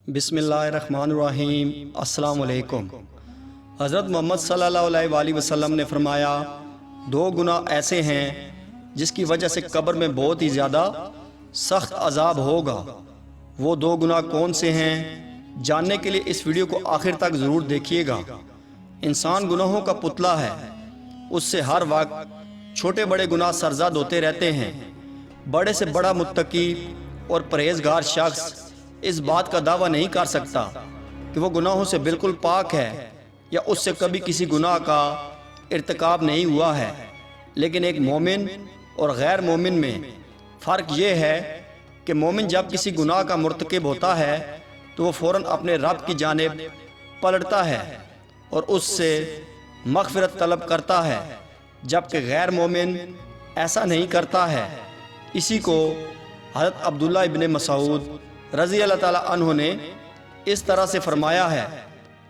بسم اللہ الرحمن الرحیم۔ السلام علیکم۔ حضرت محمد صلی اللہ علیہ وسلم نے فرمایا، دو گناہ ایسے ہیں جس کی وجہ سے قبر میں بہت ہی زیادہ سخت عذاب ہوگا۔ وہ دو گناہ کون سے ہیں؟ جاننے کے لیے اس ویڈیو کو آخر تک ضرور دیکھیے گا۔ انسان گناہوں کا پتلا ہے، اس سے ہر وقت چھوٹے بڑے گناہ سرزد ہوتے رہتے ہیں۔ بڑے سے بڑا متقی اور پرہیزگار شخص اس بات کا دعویٰ نہیں کر سکتا کہ وہ گناہوں سے بالکل پاک ہے یا اس سے کبھی کسی گناہ کا ارتکاب نہیں ہوا ہے۔ لیکن ایک مومن اور غیر مومن میں فرق یہ ہے کہ مومن جب کسی گناہ کا مرتکب ہوتا ہے تو وہ فوراً اپنے رب کی جانب پلٹتا ہے اور اس سے مغفرت طلب کرتا ہے، جبکہ غیر مومن ایسا نہیں کرتا ہے۔ اسی کو حضرت عبداللہ ابن مسعود رضی اللہ تعالیٰ عنہ نے اس طرح سے فرمایا ہے،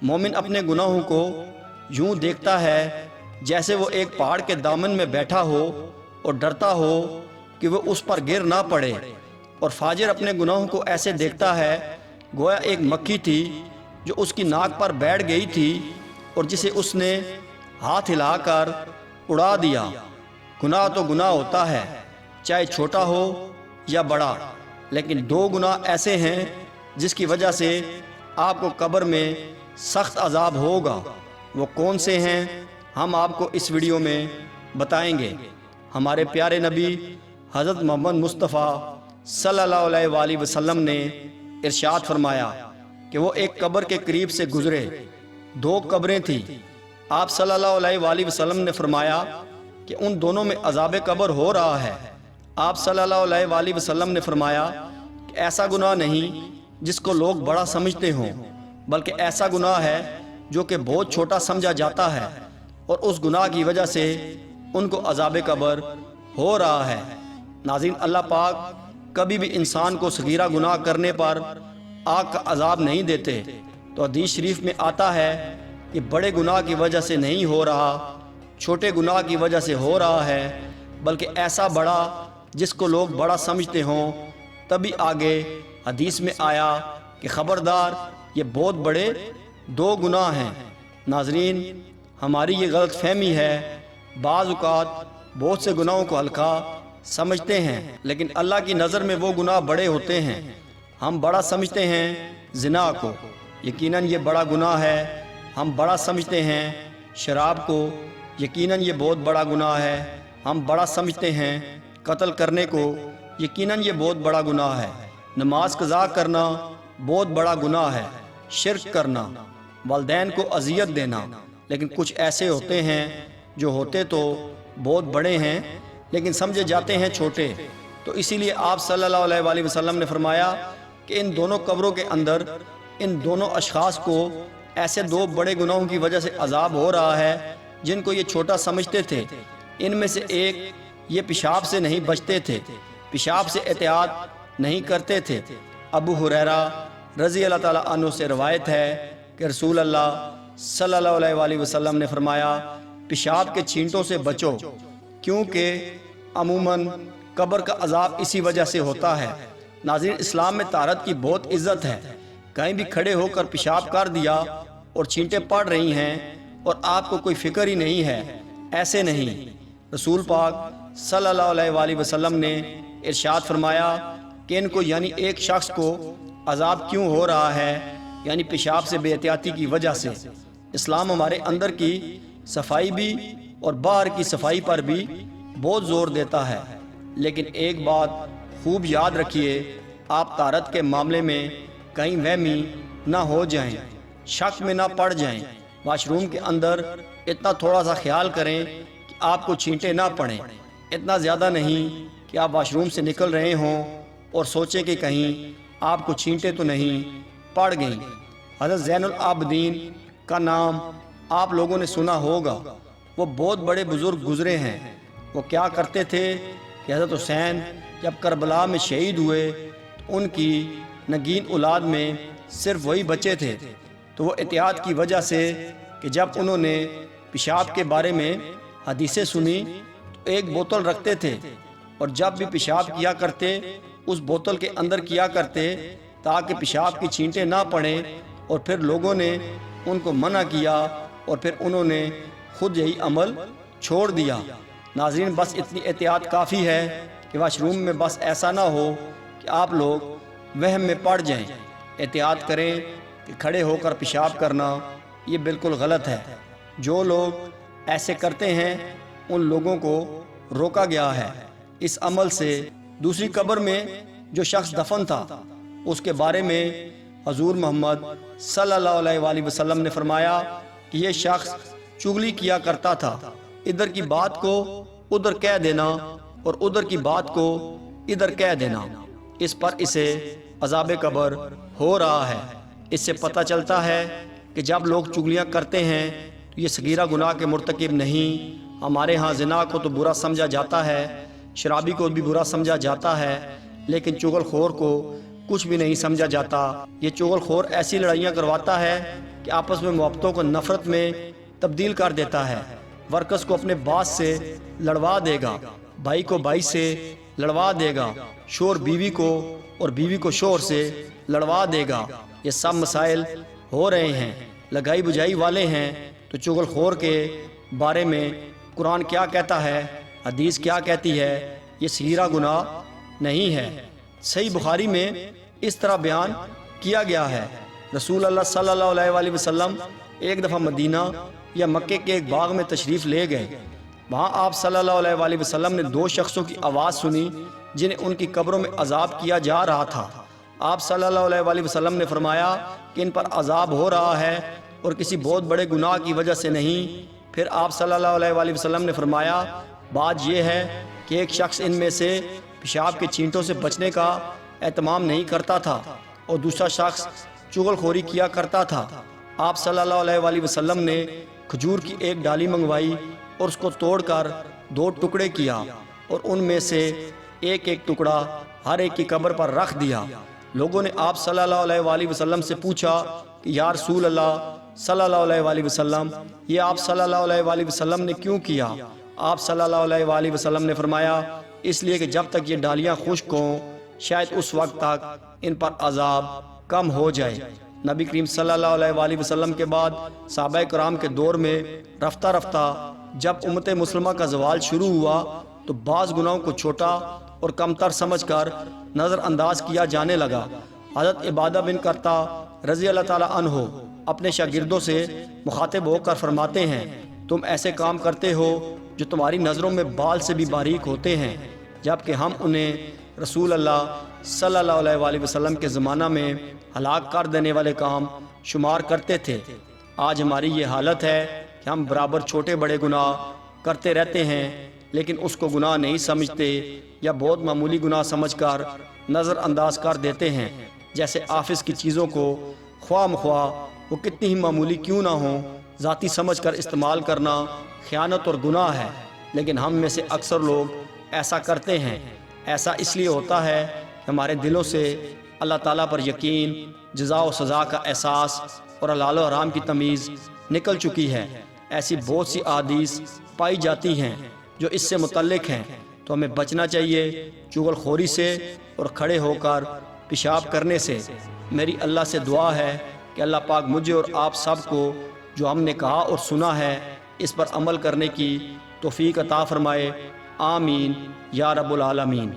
مومن اپنے گناہوں کو یوں دیکھتا ہے جیسے وہ ایک پہاڑ کے دامن میں بیٹھا ہو اور ڈرتا ہو کہ وہ اس پر گر نہ پڑے، اور فاجر اپنے گناہوں کو ایسے دیکھتا ہے گویا ایک مکھی تھی جو اس کی ناک پر بیٹھ گئی تھی اور جسے اس نے ہاتھ ہلا کر اڑا دیا۔ گناہ تو گناہ ہوتا ہے، چاہے چھوٹا ہو یا بڑا، لیکن دو گناہ ایسے ہیں جس کی وجہ سے آپ کو قبر میں سخت عذاب ہوگا۔ وہ کون سے ہیں ہم آپ کو اس ویڈیو میں بتائیں گے۔ ہمارے پیارے نبی حضرت محمد مصطفیٰ صلی اللہ علیہ وسلم نے ارشاد فرمایا کہ وہ ایک قبر کے قریب سے گزرے، دو قبریں تھیں۔ آپ صلی اللہ علیہ وسلم نے فرمایا کہ ان دونوں میں عذاب قبر ہو رہا ہے۔ آپ صلی اللہ علیہ وسلم نے فرمایا کہ ایسا گناہ نہیں جس کو لوگ بڑا سمجھتے ہوں، بلکہ ایسا گناہ ہے جو کہ بہت چھوٹا سمجھا جاتا ہے، اور اس گناہ کی وجہ سے ان کو عذاب قبر ہو رہا ہے۔ ناظرین، اللہ پاک کبھی بھی انسان کو صغیرہ گناہ کرنے پر آگ کا عذاب نہیں دیتے۔ تو حدیث شریف میں آتا ہے کہ بڑے گناہ کی وجہ سے نہیں ہو رہا، چھوٹے گناہ کی وجہ سے ہو رہا ہے، بلکہ ایسا بڑا جس کو لوگ بڑا سمجھتے ہوں۔ تبھی آگے حدیث میں آیا کہ خبردار، یہ بہت بڑے دو گناہ ہیں۔ ناظرین، ہماری یہ غلط فہمی ہے، بعض اوقات بہت سے گناہوں کو ہلکا سمجھتے ہیں، لیکن اللہ کی نظر میں وہ گناہ بڑے ہوتے ہیں۔ ہم بڑا سمجھتے ہیں زنا کو، یقیناً یہ بڑا گناہ ہے۔ ہم بڑا سمجھتے ہیں شراب کو، یقیناً یہ بہت بڑا گناہ ہے۔ ہم بڑا سمجھتے ہیں قتل کرنے کو، یقیناً یہ بہت بڑا گناہ ہے۔ نماز قضا کرنا بہت بڑا گناہ ہے۔ شرک کرنا، والدین کو اذیت دینا، لیکن کچھ ایسے ہوتے ہیں جو ہوتے تو بہت بڑے ہیں لیکن سمجھے جاتے ہیں چھوٹے۔ تو اسی لیے آپ صلی اللہ علیہ وسلم نے فرمایا کہ ان دونوں قبروں کے اندر ان دونوں اشخاص کو ایسے دو بڑے گناہوں کی وجہ سے عذاب ہو رہا ہے جن کو یہ چھوٹا سمجھتے تھے۔ ان میں سے ایک یہ پیشاب سے نہیں بچتے تھے، پیشاب سے احتیاط نہیں کرتے تھے۔ ابو ہریرہ رضی اللہ تعالیٰ عنہ سے روایت ہے کہ رسول اللہ صلی اللہ علیہ وسلم نے فرمایا، پیشاب کے چھینٹوں سے بچو، کیونکہ عموماً قبر کا عذاب اسی وجہ سے ہوتا ہے۔ ناظرین، اسلام میں طہارت کی بہت عزت ہے۔ کہیں بھی کھڑے ہو کر پیشاب کر دیا اور چھینٹیں پڑ رہی ہیں اور آپ کو کوئی فکر ہی نہیں ہے، ایسے نہیں۔ رسول پاک صلی اللہ علیہ وسلم نے ارشاد فرمایا کہ ان کو یعنی ایک شخص کو عذاب کیوں ہو رہا ہے، یعنی پیشاب سے بے احتیاطی کی وجہ سے۔ اسلام ہمارے اندر کی صفائی بھی اور باہر کی صفائی پر بھی بہت زور دیتا ہے، لیکن ایک بات خوب یاد رکھیے، آپ طہارت کے معاملے میں کہیں وہمی نہ ہو جائیں، شک میں نہ پڑ جائیں۔ واش روم کے اندر اتنا تھوڑا سا خیال کریں کہ آپ کو چھینٹیں نہ پڑیں، اتنا زیادہ نہیں کہ آپ واش روم سے نکل رہے ہوں اور سوچیں کہ کہیں آپ کو چھینٹیں تو نہیں پڑ گئیں۔ حضرت زین العابدین کا نام آپ لوگوں نے سنا ہوگا، وہ بہت بڑے بزرگ گزرے ہیں۔ وہ کیا کرتے تھے کہ حضرت حسین جب کربلا میں شہید ہوئے تو ان کی نگین اولاد میں صرف وہی بچے تھے، تو وہ احتیاط کی وجہ سے کہ جب انہوں نے پیشاب کے بارے میں حدیثیں سنی تو ایک بوتل رکھتے تھے، اور جب بھی پیشاب کیا کرتے اس بوتل کے اندر کیا کرتے تاکہ پیشاب کی چھینٹیں نہ پڑیں، اور پھر لوگوں نے ان کو منع کیا اور پھر انہوں نے خود یہی عمل چھوڑ دیا۔ ناظرین، بس اتنی احتیاط کافی ہے کہ واش روم میں بس ایسا نہ ہو کہ آپ لوگ وہم میں پڑ جائیں۔ احتیاط کریں کہ کھڑے ہو کر پیشاب کرنا یہ بالکل غلط ہے۔ جو لوگ ایسے کرتے ہیں ان لوگوں کو روکا گیا ہے۔ اس عمل سے دوسری قبر میں جو شخص دفن تھا اس کے بارے میں حضور محمد صلی اللہ علیہ وآلہ وسلم نے فرمایا کہ یہ شخص چغلی کیا کرتا تھا، ادھر کی بات کو ادھر کہہ دینا اور ادھر کی بات کو ادھر کہہ دینا، اس پر اسے عذاب قبر ہو رہا ہے۔ اس سے پتہ چلتا ہے کہ جب لوگ چغلیاں کرتے ہیں تو یہ صغیرہ گناہ کے مرتکب نہیں۔ ہمارے ہاں زنا کو تو برا سمجھا جاتا ہے، شرابی کو بھی برا سمجھا جاتا ہے، لیکن چغل خور کو کچھ بھی نہیں سمجھا جاتا۔ یہ چغل خور ایسی لڑائیاں کرواتا ہے کہ آپس میں محبتوں کو نفرت میں تبدیل کر دیتا ہے۔ ورکرز کو اپنے باس سے لڑوا دے گا، بھائی کو بھائی سے لڑوا دے گا، شور بیوی کو اور بیوی کو شور سے لڑوا دے گا۔ یہ سب مسائل ہو رہے ہیں، لگائی بجائی والے ہیں۔ تو چغل خور کے بارے میں قرآن کیا کہتا ہے، حدیث کیا کہتی ہے؟ یہ صغیرہ گناہ نہیں ہے۔ صحیح بخاری میں اس طرح بیان کیا گیا ہے، رسول اللہ صلی اللہ علیہ وآلہ وسلم ایک دفعہ مدینہ یا مکے کے ایک باغ میں تشریف لے گئے۔ وہاں آپ صلی اللہ علیہ وآلہ وسلم نے دو شخصوں کی آواز سنی جنہیں ان کی قبروں میں عذاب کیا جا رہا تھا۔ آپ صلی اللہ علیہ وآلہ وسلم نے فرمایا کہ ان پر عذاب ہو رہا ہے اور کسی بہت بڑے گناہ کی وجہ سے نہیں۔ پھر آپ صلی اللہ علیہ وآلہ وسلم نے فرمایا بات یہ ہے کہ ایک شخص ان میں سے پیشاب کے چھینٹوں سے بچنے کا اہتمام نہیں کرتا تھا اور دوسرا شخص چغل خوری کیا کرتا تھا۔ آپ صلی اللہ علیہ وآلہ وسلم نے کھجور کی ایک ڈالی منگوائی اور اس کو توڑ کر دو ٹکڑے کیا اور ان میں سے ایک ایک ٹکڑا ہر ایک کی قبر پر رکھ دیا۔ لوگوں نے آپ صلی اللہ علیہ وآلہ وسلم سے پوچھا کہ یا رسول اللہ صلی اللہ علیہ وآلہ وسلم، یہ آپ صلی اللہ علیہ وآلہ وسلم نے کیوں کیا؟ آپ صلی اللہ علیہ وآلہ وسلم نے فرمایا اس لیے کہ جب تک یہ ڈالیاں خشک ہوں شاید اس وقت تک ان پر عذاب کم ہو جائے۔ نبی کریم صلی اللہ علیہ وآلہ وسلم کے بعد صحابہ کرام کے دور میں رفتہ رفتہ جب امت مسلمہ کا زوال شروع ہوا تو بعض گناہوں کو چھوٹا اور کم تر سمجھ کر نظر انداز کیا جانے لگا۔ حضرت عبادہ بن کرتا رضی اللہ تعالیٰ عنہ اپنے شاگردوں سے مخاطب ہو کر فرماتے ہیں تم ایسے کام کرتے ہو جو تمہاری نظروں میں بال سے بھی باریک ہوتے ہیں، جبکہ ہم انہیں رسول اللہ صلی اللہ علیہ وآلہ وسلم کے زمانہ میں ہلاک کر دینے والے کام شمار کرتے تھے۔ آج ہماری یہ حالت ہے کہ ہم برابر چھوٹے بڑے گناہ کرتے رہتے ہیں لیکن اس کو گناہ نہیں سمجھتے یا بہت معمولی گناہ سمجھ کر نظر انداز کر دیتے ہیں، جیسے آفس کی چیزوں کو خواہ مخواہ وہ کتنی ہی معمولی کیوں نہ ہوں ذاتی سمجھ کر استعمال کرنا خیانت اور گناہ ہے، لیکن ہم میں سے اکثر لوگ ایسا کرتے ہیں۔ ایسا اس لیے ہوتا ہے کہ ہمارے دلوں سے اللہ تعالیٰ پر یقین، جزا و سزا کا احساس اور حلال و حرام کی تمیز نکل چکی ہے۔ ایسی بہت سی احادیث پائی جاتی ہیں جو اس سے متعلق ہیں، تو ہمیں بچنا چاہیے چغل خوری سے اور کھڑے ہو کر پیشاب کرنے سے۔ میری اللہ سے دعا ہے کہ اللہ پاک مجھے اور آپ سب کو جو ہم نے کہا اور سنا ہے اس پر عمل کرنے کی توفیق عطا فرمائے۔ آمین یا رب العالمین۔